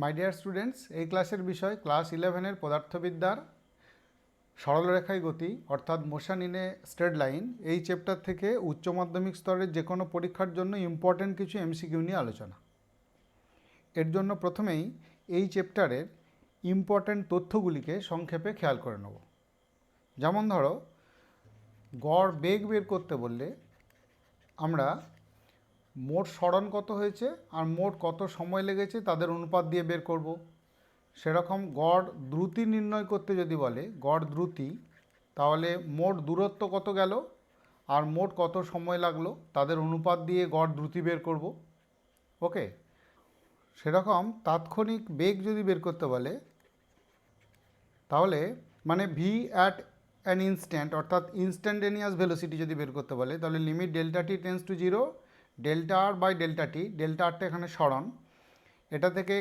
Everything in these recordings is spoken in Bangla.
মাই ডিয়ার স্টুডেন্টস, এই ক্লাসের বিষয় ক্লাস 11-এর পদার্থবিদ্যার সরলরেখায় গতি অর্থাৎ motion in a straight line. এই চ্যাপ্টার থেকে উচ্চ মাধ্যমিক স্তরের যে কোনো পরীক্ষার জন্য ইম্পর্ট্যান্ট কিছু এমসিকিউ নিয়ে আলোচনা। এর জন্য প্রথমেই এই চ্যাপ্টারের ইম্পর্ট্যান্ট তথ্যগুলিকে সংক্ষেপে খেয়াল করে নেব। যেমন ধরো, গড় বেগ বের করতে বললে আমরা মোট সরণ কত হয়েছে আর মোট কত সময় লেগেছে তাদের অনুপাত দিয়ে বের করব। সেরকম গড় দ্রুতি নির্ণয় করতে যদি বলে গড় দ্রুতি, তাহলে মোট দূরত্ব কত গেল আর মোট কত সময় লাগলো তাদের অনুপাত দিয়ে গড় দ্রুতি বের করব। ওকে, সেরকম তাৎক্ষণিক বেগ যদি বের করতে বলে তাহলে মানে ভি অ্যাট অ্যান ইনস্ট্যান্ট অর্থাৎ ইনস্ট্যান্টেনিয়াস ভেলোসিটি যদি বের করতে বলে তাহলে limit delta T tends to zero, delta R by delta T, delta আরটা এখানে সরণ। এটা থেকে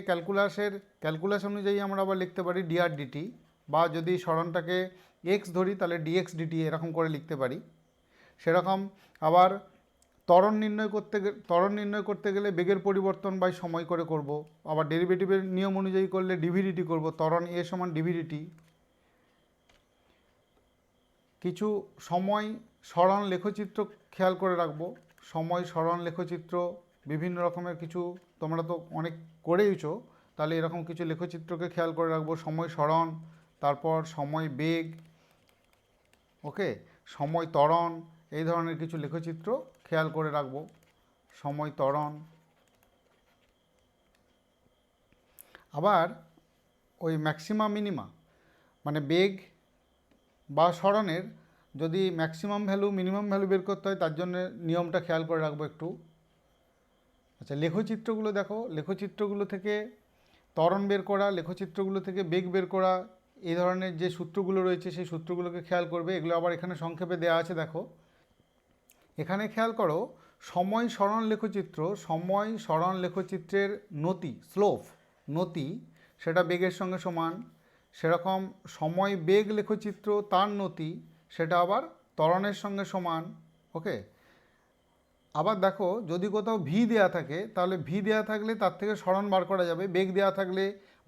ক্যালকুলাস অনুযায়ী আমরা আবার লিখতে পারি ডিআর ডিটি, বা যদি সরণটাকে এক্স ধরি তাহলে ডিএক্স ডিটি এরকম করে লিখতে পারি। সেরকম আবার ত্বরণ নির্ণয় করতে গেলে বেগের পরিবর্তন বাই সময় করে করব। আবার ডেরিভেটিভের নিয়ম অনুযায়ী করলে ডিভিডিটি করব, ত্বরণ এ সমান ডিভিডিটি। কিছু সময় সরণ লেখচিত্র খেয়াল করে রাখবো। সময় সরণ লেখচিত্র বিভিন্ন রকমের কিছু তোমরা তো অনেক করেইছো, তাহলে এরকম কিছু লেখচিত্রকে খেয়াল করে রাখবো। সময় সরণ, তারপর সময় বেগ, ওকে, সময় ত্বরণ, এই ধরনের কিছু লেখচিত্র খেয়াল করে রাখবো। সময় ত্বরণ, আবার ওই ম্যাক্সিমা মিনিমা মানে বেগ বা সরণের যদি ম্যাক্সিমাম ভ্যালু মিনিমাম ভ্যালু বের করতে হয় তার জন্য নিয়মটা খেয়াল করে রাখবো একটু। আচ্ছা, লেখচিত্রগুলো দেখো, লেখচিত্রগুলো থেকে ত্বরণ বের করা, লেখচিত্রগুলো থেকে বেগ বের করা, এই ধরনের যে সূত্রগুলো রয়েছে সেই সূত্রগুলোকে খেয়াল করবে। এগুলো আবার এখানে সংক্ষেপে দেওয়া আছে, দেখো এখানে খেয়াল করো। সময় সরণ লেখচিত্রের নতি, স্লোপ নতি, সেটা বেগের সঙ্গে সমান। সেরকম সময় বেগ লেখচিত্র তার নতি, সেটা আবার ত্বরণের সঙ্গে সমান। ওকে, আবার দেখো যদি কোথাও ভি দেওয়া থাকে তাহলে ভি দেওয়া থাকলে তার থেকে সরণ বার করা যাবে, বেগ দেওয়া থাকলে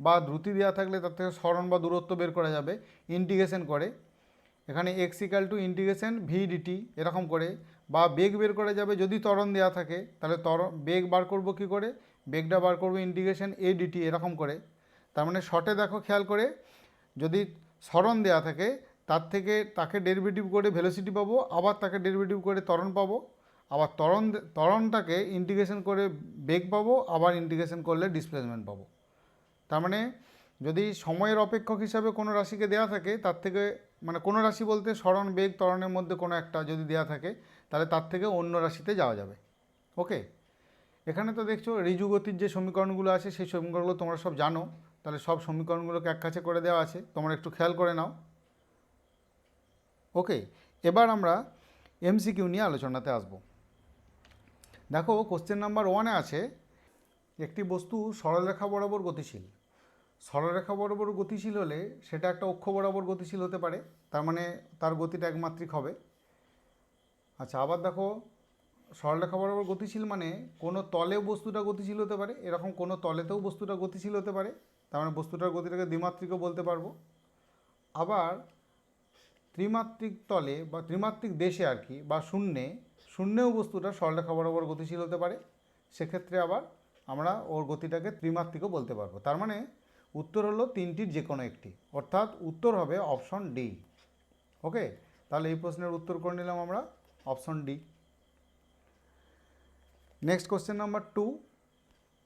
বা দ্রুতি দেওয়া থাকলে তার থেকে সরণ বা দূরত্ব বের করা যাবে ইন্টিগ্রেশন করে। এখানে X equal to integration V DT এরকম করে, বা বেগ বের করা যাবে যদি ত্বরণ দেওয়া থাকে তাহলে বেগ বার করব কী করে, বেগটা বার করবো ইন্টিগ্রেশন এ ডিটি এরকম করে। তার মানে শর্টে দেখো খেয়াল করে, যদি সরণ দেওয়া থাকে তাকে ডেরিভেটিভ করে ভেলোসিটি পাবো, আবার তাকে ডেরিভেটিভ করে ত্বরণ পাবো, আবার ত্বরণটাকে ইন্টিগ্রেশন করে বেগ পাবো, আবার ইন্টিগ্রেশন করলে ডিসপ্লেসমেন্ট পাবো। তার মানে যদি সময়ের অপেক্ষক হিসাবে কোনো রাশিকে দেওয়া থাকে তার থেকে, মানে কোনো রাশি বলতে সরণ বেগ ত্বরণের মধ্যে কোনো একটা যদি দেওয়া থাকে তাহলে তার থেকে অন্য রাশিতে যাওয়া যাবে। ওকে, এখানে তো দেখছো ঋজু গতির যে সমীকরণগুলো আছে সেই সমীকরণগুলো তোমরা সব জানো, তাহলে সব সমীকরণগুলোকে এক কাছে করে দেওয়া আছে, তোমরা একটু খেয়াল করে নাও। ওকে, এবার আমরা এমসিকিউ নিয়ে আলোচনাতে আসব। দেখো কোশ্চেন নাম্বার 1-এ আছে, একটি বস্তু সরলরেখা বরাবর গতিশীল। সরলরেখা বরাবর গতিশীল হলে সেটা একটা অক্ষ বরাবর গতিশীল হতে পারে, তার মানে তার গতিটা একমাত্রিক হবে। আচ্ছা, আবার দেখো সরলরেখা বরাবর গতিশীল মানে কোনো তলে বস্তুটা গতিশীল হতে পারে, এরকম কোনো তলেতেও বস্তুটা গতিশীল হতে পারে, তার মানে বস্তুটার গতিটাকে দ্বিমাত্রিকও বলতে পারবো। আবার ত্রিমাত্রিক তলে বা ত্রিমাত্রিক দেশে আর কি, বা শূন্যেও বস্তুটা সরলরেখা বরাবর গতিশীল হতে পারে, সেক্ষেত্রে আবার আমরা ওর গতিটাকে ত্রিমাত্রিকও বলতে পারবো। তার মানে উত্তর হলো তিনটির যে কোনো একটি, অর্থাৎ উত্তর হবে অপশন ডি। ওকে, তাহলে এই প্রশ্নের উত্তর করে নিলাম আমরা option D. Next question number 2,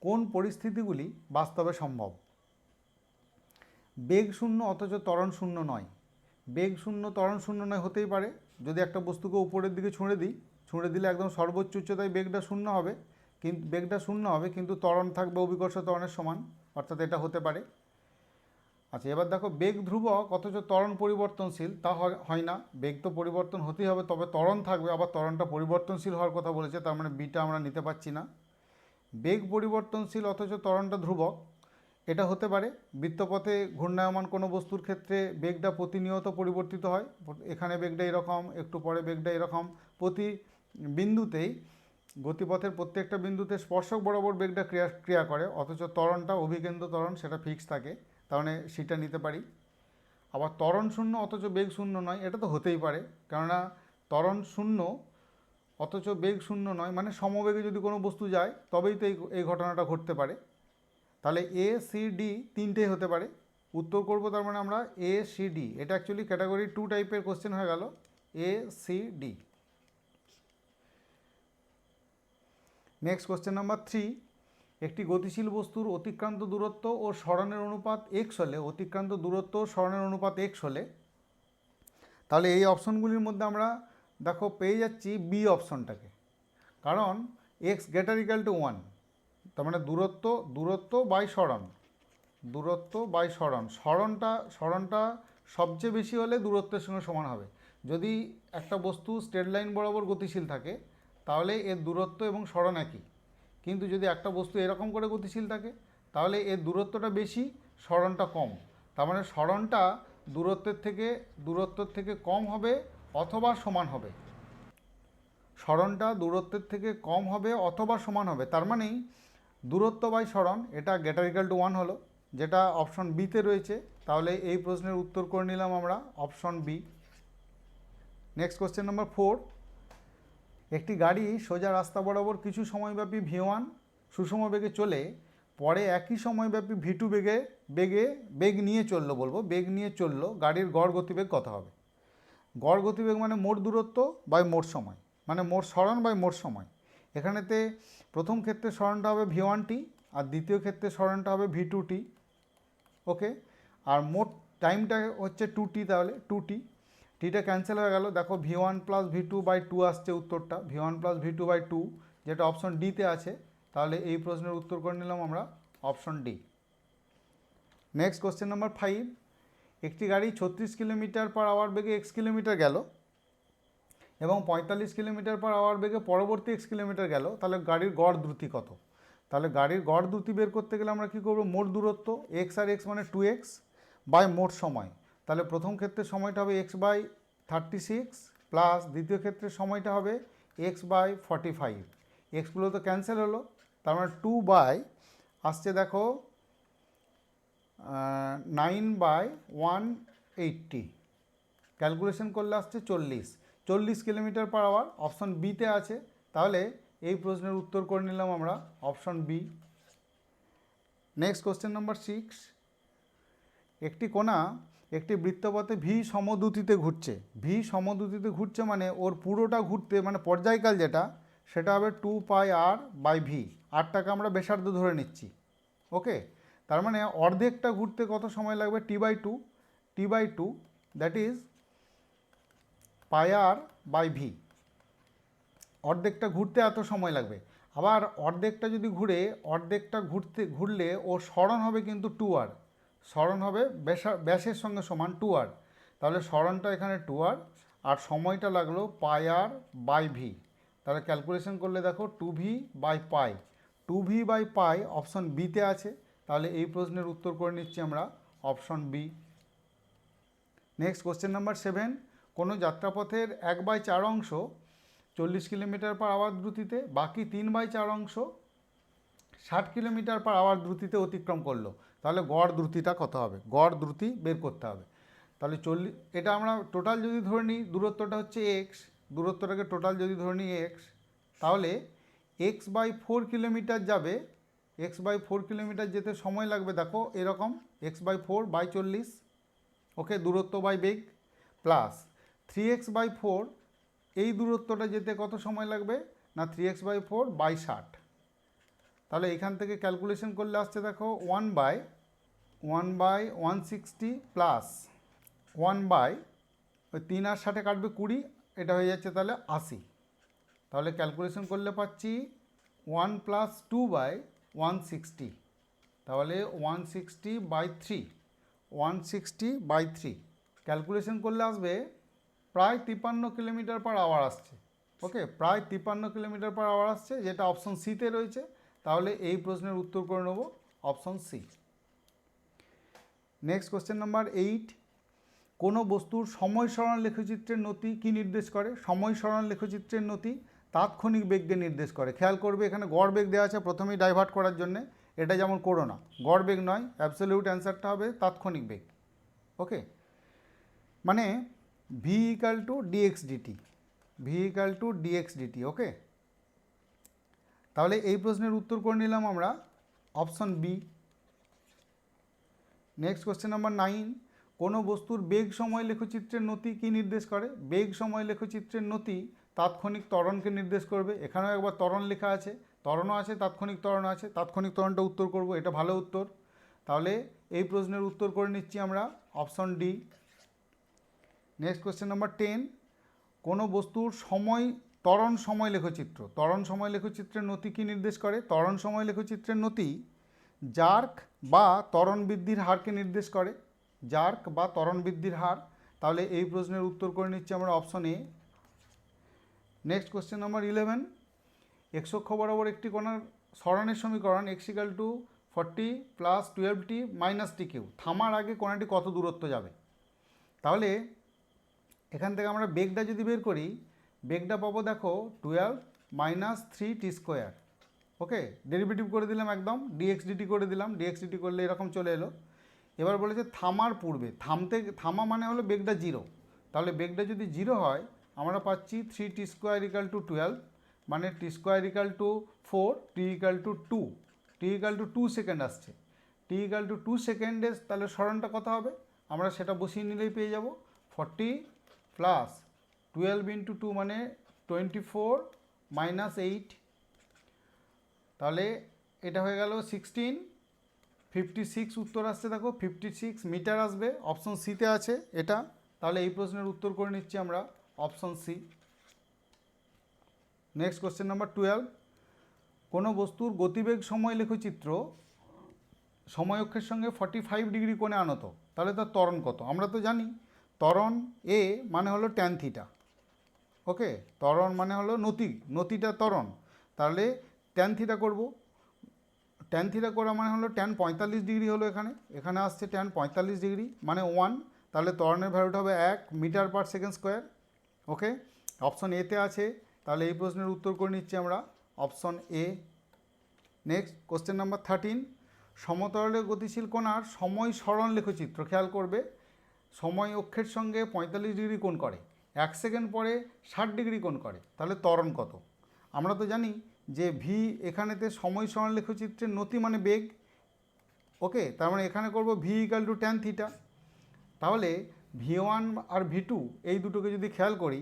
কোন পরিস্থিতিগুলি বাস্তবে সম্ভব? বেগ শূন্য অথচ ত্বরণ শূন্য নয়। বেগ শূন্য ত্বরণ শূন্য নয় হতেই পারে, যদি একটা বস্তুকে উপরের দিকে ছুঁড়ে দিলে একদম সর্বোচ্চ উচ্চতায় বেগটা শূন্য হবে, কিন্তু ত্বরণ থাকবে অভিকর্ষ ত্বরণের সমান, অর্থাৎ এটা হতে পারে। আচ্ছা, এবার দেখো বেগ ধ্রুবক অথচ ত্বরণ পরিবর্তনশীল, তা হয় না। বেগ তো পরিবর্তন হতেই হবে, তবে ত্বরণ থাকবে, আবার ত্বরণটা পরিবর্তনশীল হওয়ার কথা বলেছে, তার মানে বিটা আমরা নিতে পারছি না। বেগ পরিবর্তনশীল অথচ ত্বরণটা ধ্রুবক, এটা হতে পারে। বৃত্তপথে ঘূর্ণায়মান কোনো বস্তুর ক্ষেত্রে বেগটা প্রতিনিয়ত পরিবর্তিত হয়, এখানে বেগটা এরকম, একটু পরে বেগটা এরকম, প্রতি বিন্দুতেই গতিপথের প্রত্যেকটা বিন্দুতে স্পর্শক বরাবর বেগটা ক্রিয়া করে, অথচ ত্বরণটা অভিকেন্দ্র ত্বরণ, সেটা ফিক্স থাকে, তার মানে সেটা নিতে পারি। আবার ত্বরণ শূন্য অথচ বেগ শূন্য নয়, এটা তো হতেই পারে, কেননা ত্বরণ শূন্য অথচ বেগ শূন্য নয়, মানে সমবেগে যদি কোনো বস্তু যায় তবেই তো এই ঘটনাটা ঘটতে পারে। তাহলে এ সি ডি তিনটেই হতে পারে। উত্তর করব তার মানে আমরা এ সি ডি। এটা অ্যাকচুয়ালি ক্যাটাগরি 2 টাইপের কোশ্চেন হয়ে গেল, A C D. Next question number 3, একটি গতিশীল বস্তুর অতিক্রান্ত দূরত্ব ও সরণের অনুপাত এক্স হলে, অতিক্রান্ত দূরত্ব ও সরণের অনুপাত এক্স হলে, তাহলে এই অপশনগুলির মধ্যে আমরা দেখো পেয়ে যাচ্ছি বি অপশনটাকে, কারণ এক্স গ্রেটার ইকুয়াল টু 1, তার মানে দূরত্ব বাই সরণ, দূরত্ব বাই সরণ, সরণটা সবচেয়ে বেশি হলে দূরত্বের সঙ্গে সমান হবে। যদি একটা বস্তু স্ট্রেট লাইন বরাবর গতিশীল থাকে তাহলে এর দূরত্ব এবং সরণ একই, কিন্তু যদি একটা বস্তু এরকম করে গতিশীল থাকে তাহলে এর দূরত্বটা বেশি, সরণটা কম। তার মানে সরণটা দূরত্বের থেকে কম হবে অথবা সমান হবে, সরণটা দূরত্বের থেকে কম হবে অথবা সমান হবে। তার মানেই দূরত্ব বাই সরণ, এটা গ্রেটার ইকুয়াল টু 1 হলো, যেটা অপশন বিতে রয়েছে। তাহলে এই প্রশ্নের উত্তর করে নিলাম আমরা option B. Next question number 4, একটি গাড়ি সোজা রাস্তা বরাবর কিছু সময়ব্যাপী V1 সুষম বেগে চলে পরে একই সময়ব্যাপী V2 বেগ নিয়ে চললো, গাড়ির গড় গতিবেগ কত হবে? গড় গতিবেগ মানে মোট দূরত্ব বাই মোট সময়, মানে মোট সরণ বাই মোট সময়। এখানেতে প্রথম ক্ষেত্রে সরণটা হবে V1t আর দ্বিতীয় ক্ষেত্রে সরণটা হবে V2t, ওকে। আর মোট টাইমটা হচ্ছে 2t, তাহলে 2t, টিটা ক্যান্সেল হয়ে গেল। দেখো V1 প্লাস V2 বাই 2 আসছে উত্তরটা, V1 প্লাস V2 বাই 2, যেটা অপশন ডিতে আছে। তাহলে এই প্রশ্নের উত্তর করে নিলাম আমরা option D. Next question number 5, একটি গাড়ি 36 কিলোমিটার পার আওয়ার বেগে x কিলোমিটার গেল এবং 45 কিলোমিটার পার আওয়ার বেগে পরবর্তী x কিলোমিটার গেল, তাহলে গাড়ির গড় দ্রুতি কত? তাহলে গাড়ির গড় দ্রুতি বের করতে গেলে আমরা কী করবো, মোট দূরত্ব x আর x মানে 2x বাই মোট সময়। তাহলে প্রথম ক্ষেত্রে সময়টা হবে x বাই 36 প্লাস দ্বিতীয় ক্ষেত্রে সময়টা হবে x বাই 45, এক্সগুলো তো ক্যান্সেল হলো, তার মানে 2 বাই আসছে দেখো 9 বাই 180, ক্যালকুলেশন করলে আসছে 40 কিলোমিটার পার আওয়ার, অপশন বিতে আছে। তাহলে এই প্রশ্নের উত্তর করে নিলাম আমরা option B. Next question number 6, একটি কণা একটি বৃত্তপথে ভি সমদ্রুতিতে ঘুরছে, মানে ওর পুরোটা ঘুরতে মানে পর্যায়কাল যেটা সেটা হবে 2 পাই আর বাই ভি, আরটাকে আমরা ব্যাসার্ধ ধরে নিচ্ছি, ওকে। তার মানে অর্ধেকটা ঘুরতে কত সময় লাগবে, t by two that is pi R by v, অর্ধেকটা ঘুরতে এত সময় লাগবে। আবার অর্ধেকটা যদি ঘুরলে ও সরণ হবে কিন্তু 2r, সরণ হবে ব্যাসের সঙ্গে সমান 2r, তাহলে সরণটা এখানে 2r আর সময়টা লাগলো পাই আর বাই ভি। তাহলে ক্যালকুলেশন করলে দেখো 2v by pi, 2v by pi option বিতে আছে। তাহলে এই প্রশ্নের উত্তর করে নিচ্ছি আমরা option B. Next question number 7, কোনো যাত্রাপথের 1/4 অংশ 40 কিলোমিটার পার আওয়ার দ্রুতিতে, বাকি 3/4 অংশ 60 কিলোমিটার পার আওয়ার দ্রুতিতে অতিক্রম করলো, তাহলে গড় দ্রুতিটা কত হবে? গড় দ্রুতি বের করতে হবে। তাহলে এটা আমরা টোটাল যদি ধরে নিই, দূরত্বটা হচ্ছে এক্স, দূরত্বটাকে টোটাল যদি ধরে নিই এক্স, তাহলে এক্স বাই 4 কিলোমিটার যাবে, এক্স বাই 4 কিলোমিটার যেতে সময় লাগবে দেখো এরকম, এক্স বাই 4 বাই 40, ওকে, দূরত্ব by beg, plus 3x by 4, এই দূরত্বটা যেতে কত সময় লাগবে না 3x বাই 4 বাই 60। তাহলে এখান থেকে ক্যালকুলেশন করলে আসছে দেখো 1 বাই 160 প্লাস 1 বাই ওই 3 আর 60 কাটবে 20, এটা হয়ে যাচ্ছে তাহলে 80। তাহলে ক্যালকুলেশন করলে পাচ্ছি 1 প্লাস 2 বাই 160, তাহলে 160 বাই 3, 160 বাই 3 ক্যালকুলেশন করলে আসবে প্রায় 53 কিলোমিটার পার আওয়ার আসছে, ওকে, প্রায় 53 কিলোমিটার পার আওয়ার আসছে, যেটা অপশন সিতে রয়েছে। তাহলে এই প্রশ্নের উত্তর করে নেব option C. Next question number 8, কোনো বস্তুর সময় সরণ লেখচিত্রের নতি কি নির্দেশ করে? সময় সরণ লেখচিত্রের নতি তাৎক্ষণিক বেগকে নির্দেশ করে। খেয়াল করবে এখানে গড় বেগ দেওয়া আছে প্রথমেই ডাইভার্ট করার জন্যে, এটা যেমন করো না, গড় বেগ নয়, অ্যাবসলিউট অ্যান্সারটা হবে তাৎক্ষণিক বেগ। ওকে, মানে v equal to d x d t, v equal to d x d t. Okay, তাহলে এই প্রশ্নের উত্তর করে নিলাম আমরা option B. Next question number 9, কোনো বস্তুর বেগ সময় লেখচিত্রের নতি কি নির্দেশ করে? বেগ সময় লেখচিত্রের নতি তাৎক্ষণিক ত্বরণকে নির্দেশ করবে। এখানেও একবার ত্বরণ লেখা আছে, ত্বরণও আছে, তাৎক্ষণিক ত্বরণ আছে, তাৎক্ষণিক ত্বরণটা উত্তর করব, এটা ভালো উত্তর। তাহলে এই প্রশ্নের উত্তর করে নিচ্ছি আমরা option D. Next question number 10, কোনো বস্তুর সময় ত্বরণ সময় লেখচিত্র, ত্বরণ সময় লেখচিত্রের নতি কি নির্দেশ করে? ত্বরণ সময় লেখচিত্রের নতি জার্ক বা ত্বরণ বৃদ্ধির হারকে নির্দেশ করে, জার্ক বা ত্বরণ বৃদ্ধির হার। তাহলে এই প্রশ্নের উত্তর করে নিচ্ছি আমরা option A. Next question number 11, X অক্ষ বরাবর একটি কোণার সরণের সমীকরণ x equal to 40 plus 12t minus T cube, থামার আগে কোণাটি কত দূরত্ব যাবে? তাহলে এখান থেকে আমরা বেগটা যদি বের করি, বেগটা পাবো দেখো 12 মাইনাস 3t স্কোয়ার। ওকে, ডেরিভেটিভ করে দিলাম একদম, ডিএক্স ডিটি করে দিলাম, ডিএক্স ডিটি করলে এরকম চলে এলো। এবার বলেছে থামার পূর্বে, থামা মানে হলো বেগটা 0, তাহলে বেগটা যদি 0 হয় আমরা পাচ্ছি 3t স্কোয়ার ইকাল টু 12, মানে t square equal to 4, t equal to 2, t equal to 2 second আসছে, টি ইকাল টু 2 সেকেন্ডে তাহলে সরণটা কত হবে? আমরা সেটা বসিয়ে নিলেই পেয়ে যাব 40 প্লাস 12 ইন্টু 2 মানে 24 মাইনাস 8, তাহলে এটা হয়ে গেল 16, 56 উত্তর আসছে দেখো, 56 মিটার আসবে, অপশন সিতে আছে এটা। তাহলে এই প্রশ্নের উত্তর করে নিচ্ছি আমরা option C. Next question number 12, কোনো বস্তুর গতিবেগ সময় লেখচিত্র সময় অক্ষের সঙ্গে 45 ডিগ্রি কোণে আনত, তাহলে তার ত্বরণ কত? আমরা তো জানি ত্বরণ এ মানে হলো ট্যান থিটা। ওকে, ত্বরণ মানে হলো নতিটা ত্বরণ, তাহলে ট্যান থিটা করব, ট্যান থিটা করা মানে হলো ট্যান 45 ডিগ্রি হলো, এখানে আসছে ট্যান 45 ডিগ্রি মানে 1, তাহলে ত্বরণের ভ্যালুটা হবে 1 মিটার পার সেকেন্ড স্কোয়ার। ওকে, অপশন এতে আছে, তাহলে এই প্রশ্নের উত্তর করে নিচ্ছি আমরা option A. Next question number 13, সমতলে গতিশীল কণার সময় সরণ লেখচিত্র, খেয়াল করবে সময় অক্ষের সঙ্গে 45 ডিগ্রি কোণ করে, 1 সেকেন্ড পরে 60 ডিগ্রি কোণ করে, তাহলে ত্বরণ কত? আমরা তো জানি যে ভি এখানেতে সময় সরণ লেখচিত্রের নতি মানে বেগ। ওকে, তার মানে এখানে করব V equal two tan theta, তাহলে V1 আর V2 এই দুটোকে যদি খেয়াল করি,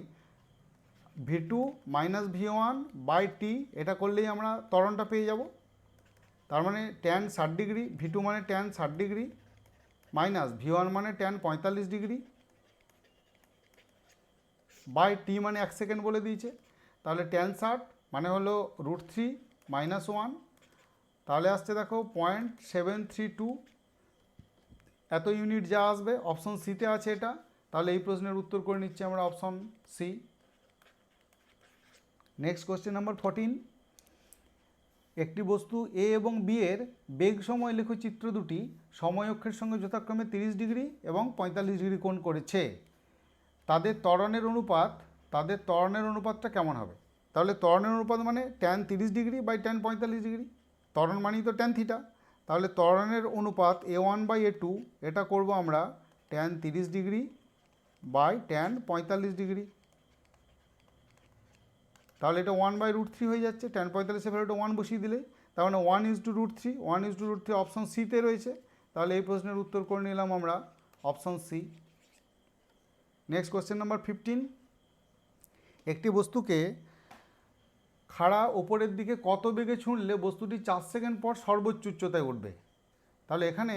V2 minus V1 by T, এটা করলেই আমরা ত্বরণটা পেয়ে যাব। তার মানে ট্যান 60 ডিগ্রি, V2 মানে ট্যান 60 ডিগ্রি মাইনাস V1 মানে ট্যান 45 ডিগ্রি বাই টি মানে 1 সেকেন্ড বলে দিয়েছে, তাহলে ট্যান 60 মানে হলো √3 মাইনাস 1, তাহলে আসছে দেখো 0.732, এত ইউনিট যা আসবে অপশন সিতে আছে এটা। তাহলে এই প্রশ্নের উত্তর করে নিচ্ছি আমরা option C. Next question number 14, একটি বস্তু এ এবং বি এর বেগ সময় লেখচিত্র দুটি সময় অক্ষের সঙ্গে যথাক্রমে 30 ডিগ্রি এবং 45 ডিগ্রি কোণ করেছে, তাদের ত্বরণের অনুপাতটা কেমন হবে? তাহলে ত্বরণের অনুপাত মানে tan 30 degree by tan 45 degree, ত্বরণ মানেই তো ট্যান থিটা, তাহলে ত্বরণের অনুপাত A1 বাই A2, এটা করব আমরা tan 30 degree by tan 45 degree, তাহলে এটা 1/√3 হয়ে যাচ্ছে, ট্যান 45 ভ্যালুটা 1 বসিয়ে দিলেই, তার মানে 1:√3, 1:√3 অপশন সিতে রয়েছে। তাহলে এই প্রশ্নের উত্তর করে নিলাম আমরা option C. Next question number 15, একটি বস্তুকে খাড়া ওপরের দিকে কত বেগে ছুঁড়লে বস্তুটি 4 সেকেন্ড পর সর্বোচ্চ উচ্চতায় উঠবে? তাহলে এখানে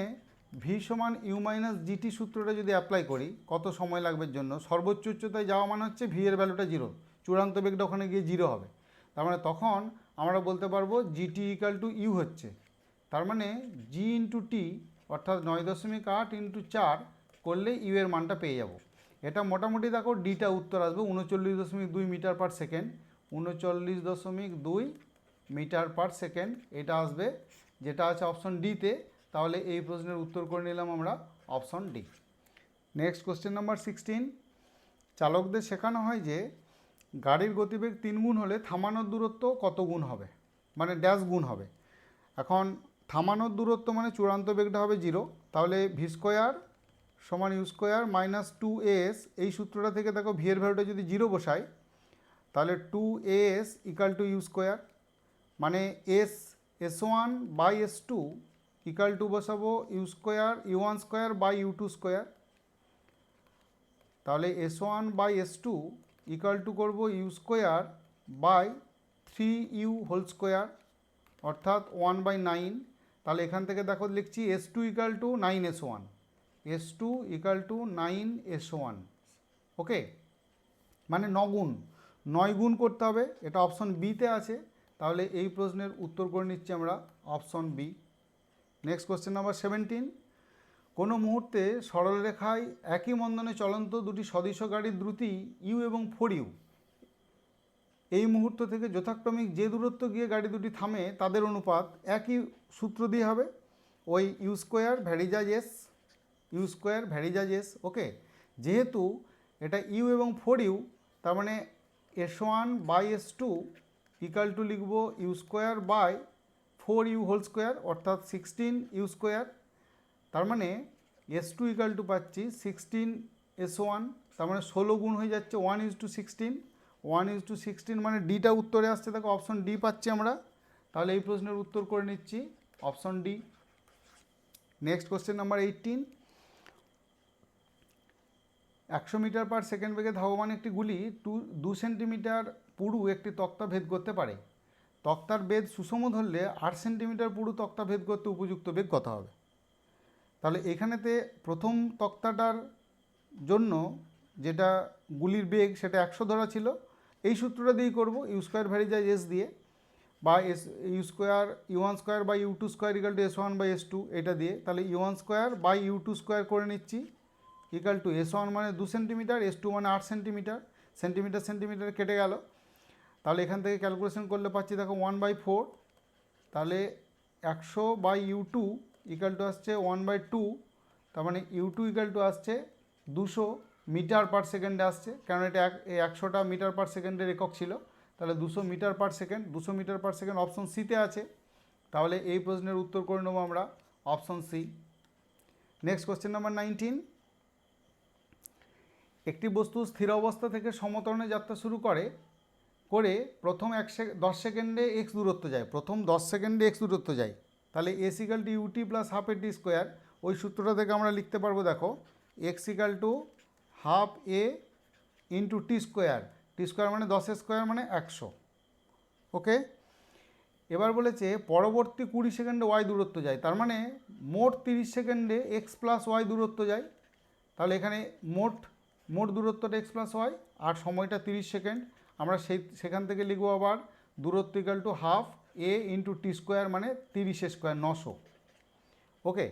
ভি সমান ইউ মাইনাস জিটি সূত্রটা যদি অ্যাপ্লাই করি, কত সময় লাগবে জন্য, সর্বোচ্চ উচ্চতায় যাওয়া মানে হচ্ছে ভি এর ভ্যালুটা 0, চূড়ান্ত বেগটা ওখানে গিয়ে 0 হবে, তার মানে তখন আমরা বলতে পারবো জিটি ইকাল টু ইউ হচ্ছে, তার মানে জি ইন্টু টি অর্থাৎ 9.8 ইন্টু 4 করলে ইউ এর মানটা পেয়ে যাব। এটা মোটামুটি দেখো ডিটা উত্তর আসবে 39.2 metre per second, 39.2 metre per second এটা আসবে, যেটা আছে অপশন ডিতে। তাহলে এই প্রশ্নের উত্তর করে নিলাম আমরা option D. Next question number 16, চালকদের শেখানো হয় যে গাড়ির গতিবেগ 3 গুণ হলে থামানোর দূরত্ব কত গুণ হবে, মানে ড্যাশ গুণ হবে। এখন থামানোর দূরত্ব মানে চূড়ান্ত বেগটা হবে 0, তাহলে ভি স্কোয়ার সমান ইউ স্কোয়ার মাইনাস 2as, এই সূত্রটা থেকে দেখো ভি এর ভ্যালুটা যদি 0 বসাই তাহলে 2as equal to u square, মানে এস1 বাই এস2 ইকাল টু বসাবো ইউ স্কোয়ার ইউ1 স্কোয়ার বাই ইউ2 স্কোয়ার। তাহলে এস1 বাই এস2 ইকাল টু করবো u square by 3u whole square, অর্থাৎ 1/9। তাহলে এখান থেকে দেখো লিখছি S2 equal to 9s1, S2 equal to 9s1। Okay, মানে 9 গুণ করতে হবে, এটা অপশন বিতে আছে। তাহলে এই প্রশ্নের উত্তর করে নিচ্ছি আমরা option B. Next question number 17, কোনো মুহূর্তে সরলরেখায় একই মন্দনে চলন্ত দুটি সদৃশ গাড়ির দ্রুতি ইউ এবং 4u এই মুহূর্ত থেকে যথাক্রমিক যে দূরত্ব গিয়ে গাড়ি দুটি থামে তাদের অনুপাত একই সূত্র দিয়ে হবে, ওই u square varies as s, u square varies as s. Okay, যেহেতু এটা ইউ এবং 4u, তার মানে s1 by s2 equal to লিখব u square by 4u whole square, অর্থাৎ 16u স্কোয়ার। তার মানে s2 ইকাল টু পাচ্ছি 16s1, তার মানে 16 গুণ হয়ে যাচ্ছে 1:16, 1:16, মানে ডিটা উত্তরে আসছে। দেখো অপশন ডি পাচ্ছি আমরা। তাহলে এই প্রশ্নের উত্তর করে নিচ্ছি option D. Next question number 18, 100 metre per second বেগে ধাবমান একটি গুলি 2 সেন্টিমিটার পুরু একটি তক্তা ভেদ করতে পারে। তক্তার বেদ সুষম ধরলে 8 সেন্টিমিটার পুরু তক্তা ভেদ করতে উপযুক্ত বেগ কত হবে? তাহলে এখানেতে প্রথম তক্তাটার জন্য যেটা গুলির বেগ সেটা 100 ধরা ছিল, এই সূত্রটা দিয়েই করবো, ইউ স্কোয়ার ভ্যারিজাজ এস দিয়ে, বা ইউ স্কোয়ার ইউ1 স্কোয়ার বাই ইউ2 square equal to s1 by s2 এটা দিয়ে। তাহলে ইউ1 স্কোয়ার বাই ইউ2 স্কোয়ার করে নিচ্ছি ইকাল টু s1 মানে 2 সেন্টিমিটার, s2 মানে 8 সেন্টিমিটার, সেন্টিমিটার সেন্টিমিটার কেটে গেল। তাহলে এখান থেকে ক্যালকুলেশন করলে পাচ্ছি দেখো 1/4, তাহলে 100 বাই ইউ2 ইকাল টু আসছে 1/2, তার মানে ইউ2 ইকাল টু আসছে 200 মিটার পার সেকেন্ডে আসছে, কারণ এটা 100টা মিটার পার সেকেন্ডের একক ছিল। তাহলে 200 metre per second, 200 metre per second option সিতে আছে। তাহলে এই প্রশ্নের উত্তর করে নেবো আমরা option C. Next question number 19, একটি বস্তু স্থির অবস্থা থেকে সমতরণে যাত্রা শুরু করে প্রথম 10 সেকেন্ডে এক্স দূরত্ব যায়, প্রথম 10 সেকেন্ডে এক্স দূরত্ব যায়। তাহলে s equal to u t plus half a t square, ওই সূত্রটা থেকে আমরা লিখতে পারবো দেখো x equal to half a into t square, t square মানে 10 স্কোয়ার মানে 100। ওকে, এবার বলেছে পরবর্তী 20 সেকেন্ডে ওয়াই দূরত্ব যায়, তার মানে মোট 30 সেকেন্ডে এক্স প্লাস ওয়াই দূরত্ব যায়। তাহলে এখানে মোট দূরত্বটা এক্স প্লাস ওয়াই আর সময়টা 30 সেকেন্ড। আমরা সেখান থেকে লিখবো আবার দূরত্ব equal to half a into t square মানে 30 স্কোয়ার 900। ওকে,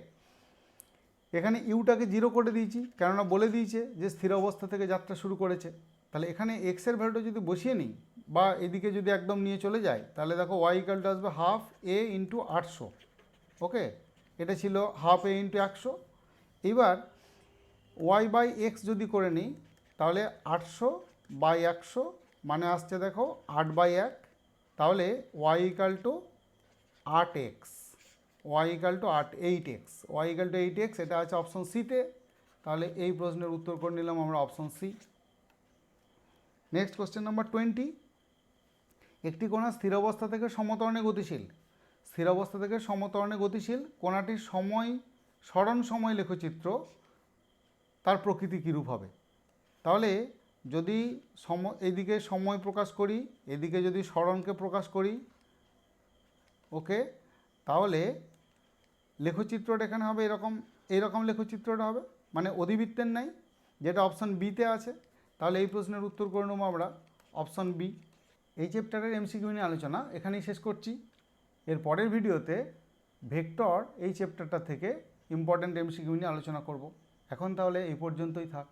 এখানে ইউটাকে 0 করে দিয়েছি, কেননা বলে দিয়েছে যে স্থির অবস্থা থেকে যাত্রা শুরু করেছে। তাহলে এখানে এক্সের ভ্যালুটা যদি বসিয়ে নিই বা এদিকে যদি একদম নিয়ে চলে যায়, তাহলে দেখো ওয়াই ইকাল টু আসবে হাফ এ ইন্টু 800। ওকে, এটা ছিল হাফ এ ইন্টু 100। এবার ওয়াই বাই এক্স যদি করে নিই তাহলে 800 বাই 100 মানে আসছে দেখো 8/1, তাহলে y equal to 8x, y equal to 8x, y equal to 8x, এটা আছে অপশন সিতে। তাহলে এই প্রশ্নের উত্তর করে নিলাম আমরা option C. Next question number 20, একটি কণা স্থির অবস্থা থেকে সমতরণে গতিশীল, স্থির অবস্থা থেকে সমতরণে গতিশীল কণাটির সরণ সময় লেখচিত্র তার প্রকৃতি কীরূপ হবে? তাহলে যদি এদিকে সময় প্রকাশ করি, এদিকে যদি সরণকে প্রকাশ করি, ওকে, তাহলে লেখচিত্রটা এখানে হবে এইরকম লেখচিত্রটা হবে, মানে অধিবৃত্তের নাই, যেটা অপশন বিতে আছে। তাহলে এই প্রশ্নের উত্তর করে নেবো আমরা অপশন বি। এই চ্যাপ্টারের এমসিকিউ নিয়ে আলোচনা এখানেই শেষ করছি। এর পরের ভিডিওতে ভেক্টর এই চ্যাপ্টারটা থেকে ইম্পর্ট্যান্ট এমসিকিউ নিয়ে আলোচনা করব। এখন তাহলে এই পর্যন্তই থাক।